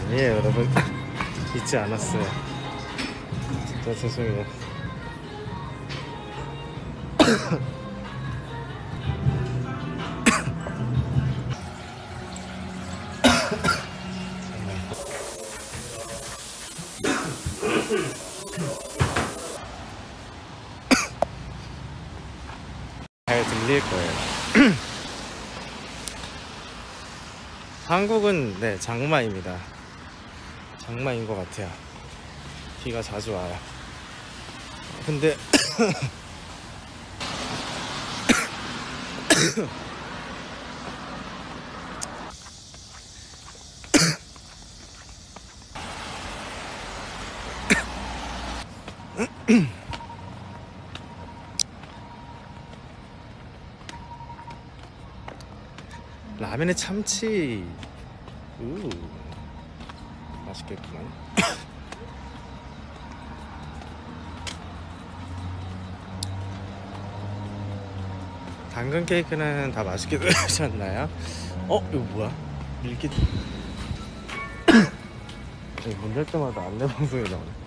아니에요 여러분. 잊지 않았어요. 진짜 죄송해요. 잘 들릴 거예요. 한국은 네 장마입니다. 장마인 것 같아요. 비가 자주 와요. 근데 라면에 참치. 우 맛있겠구만. 당근 케이크는 다 맛있게 드셨나요? 이거 뭐야? 밀기. 문 열 때마다 안내 방송이 나오네.